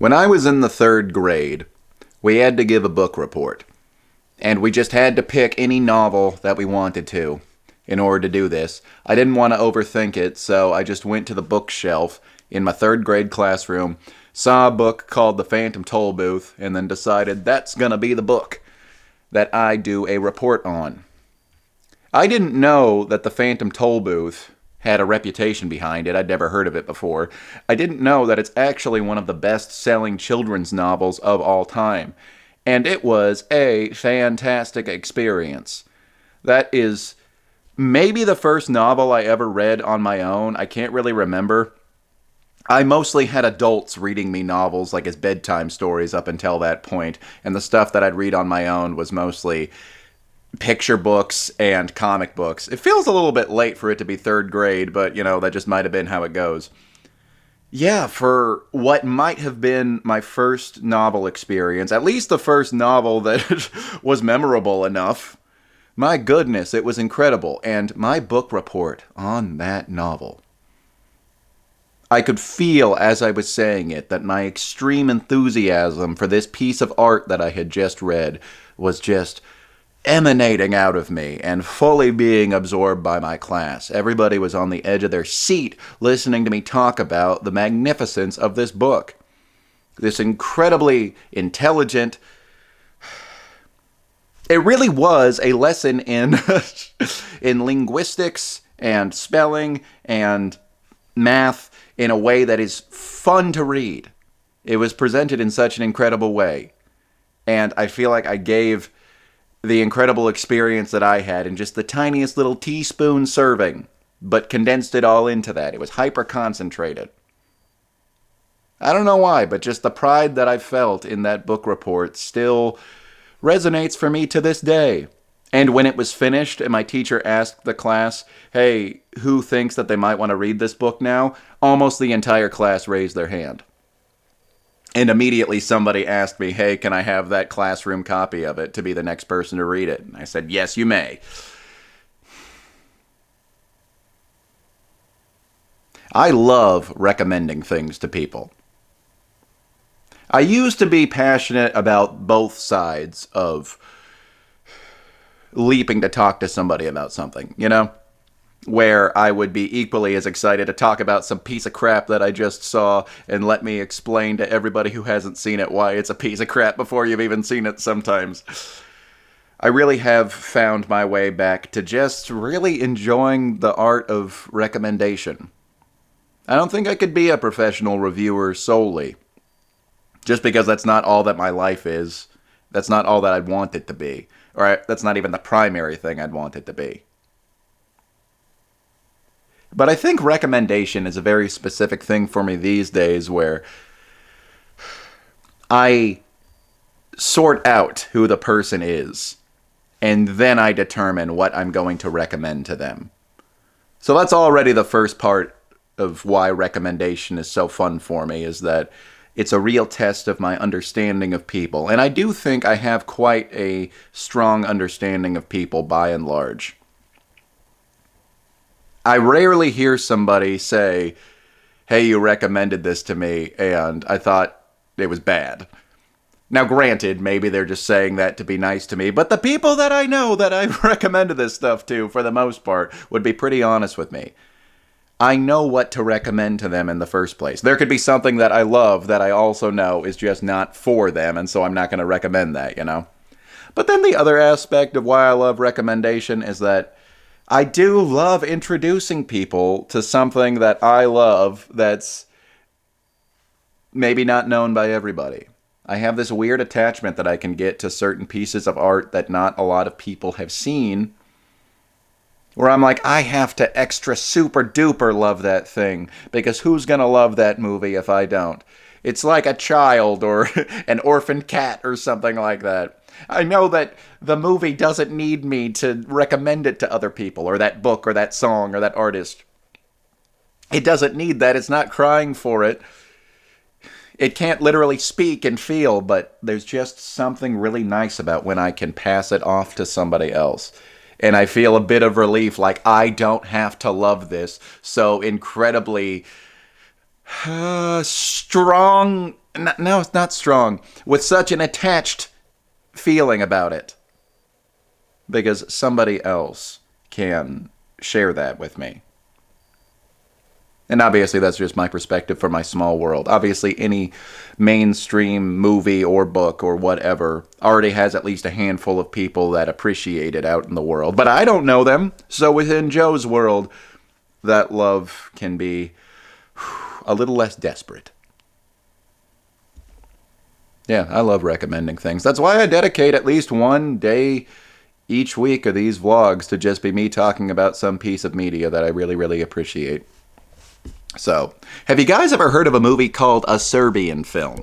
When I was in the third grade, we had to give a book report. And we just had to pick any novel that we wanted to in order to do this. I didn't want to overthink it, so I just went to the bookshelf in my third grade classroom, saw a book called The Phantom Tollbooth, and then decided that's going to be the book that I do a report on. I didn't know that The Phantom Tollbooth had a reputation behind it. I'd never heard of it before. I didn't know that it's actually one of the best-selling children's novels of all time. And it was a fantastic experience. That is maybe the first novel I ever read on my own. I can't really remember. I mostly had adults reading me novels like as bedtime stories up until that point, and the stuff that I'd read on my own was mostly picture books and comic books. It feels a little bit late for it to be third grade, but, that just might have been how it goes. Yeah, for what might have been my first novel experience, at least the first novel that was memorable enough, my goodness, it was incredible. And my book report on that novel. I could feel as I was saying it that my extreme enthusiasm for this piece of art that I had just read was just emanating out of me and fully being absorbed by my class. Everybody was on the edge of their seat listening to me talk about the magnificence of this book. This incredibly intelligent... It really was a lesson in in linguistics and spelling and math in a way that is fun to read. It was presented in such an incredible way. And I feel like I gave the incredible experience that I had in just the tiniest little teaspoon serving, but condensed it all into that. It was hyper-concentrated. I don't know why, but just the pride that I felt in that book report still resonates for me to this day. And when it was finished and my teacher asked the class, hey, who thinks that they might want to read this book now? Almost the entire class raised their hand. And immediately somebody asked me, hey, can I have that classroom copy of it to be the next person to read it? And I said, yes, you may. I love recommending things to people. I used to be passionate about both sides of leaping to talk to somebody about something, where I would be equally as excited to talk about some piece of crap that I just saw and let me explain to everybody who hasn't seen it why it's a piece of crap before you've even seen it sometimes. I really have found my way back to just really enjoying the art of recommendation. I don't think I could be a professional reviewer solely, just because that's not all that my life is. That's not all that I'd want it to be. Or that's not even the primary thing I'd want it to be. But I think recommendation is a very specific thing for me these days where I sort out who the person is, and then I determine what I'm going to recommend to them. So that's already the first part of why recommendation is so fun for me, is that it's a real test of my understanding of people. And I do think I have quite a strong understanding of people by and large. I rarely hear somebody say, hey, you recommended this to me, and I thought it was bad. Now, granted, maybe they're just saying that to be nice to me, but the people that I know that I've recommended this stuff to, for the most part, would be pretty honest with me. I know what to recommend to them in the first place. There could be something that I love that I also know is just not for them, and so I'm not going to recommend that, But then the other aspect of why I love recommendation is that I do love introducing people to something that I love that's maybe not known by everybody. I have this weird attachment that I can get to certain pieces of art that not a lot of people have seen, where I'm like, I have to extra super duper love that thing, because who's gonna love that movie if I don't? It's like a child or an orphan cat or something like that. I know that the movie doesn't need me to recommend it to other people, or that book, or that song, or that artist. It doesn't need that. It's not crying for it. It can't literally speak and feel, but there's just something really nice about when I can pass it off to somebody else. And I feel a bit of relief, like I don't have to love this so incredibly strong. No, it's not strong. With such an attached feeling about it. Because somebody else can share that with me. And obviously, that's just my perspective for my small world. Obviously, any mainstream movie or book or whatever already has at least a handful of people that appreciate it out in the world. But I don't know them. So within Joe's world, that love can be a little less desperate. Yeah, I love recommending things. That's why I dedicate at least one day each week of these vlogs to just be me talking about some piece of media that I really, really appreciate. So, have you guys ever heard of a movie called A Serbian Film?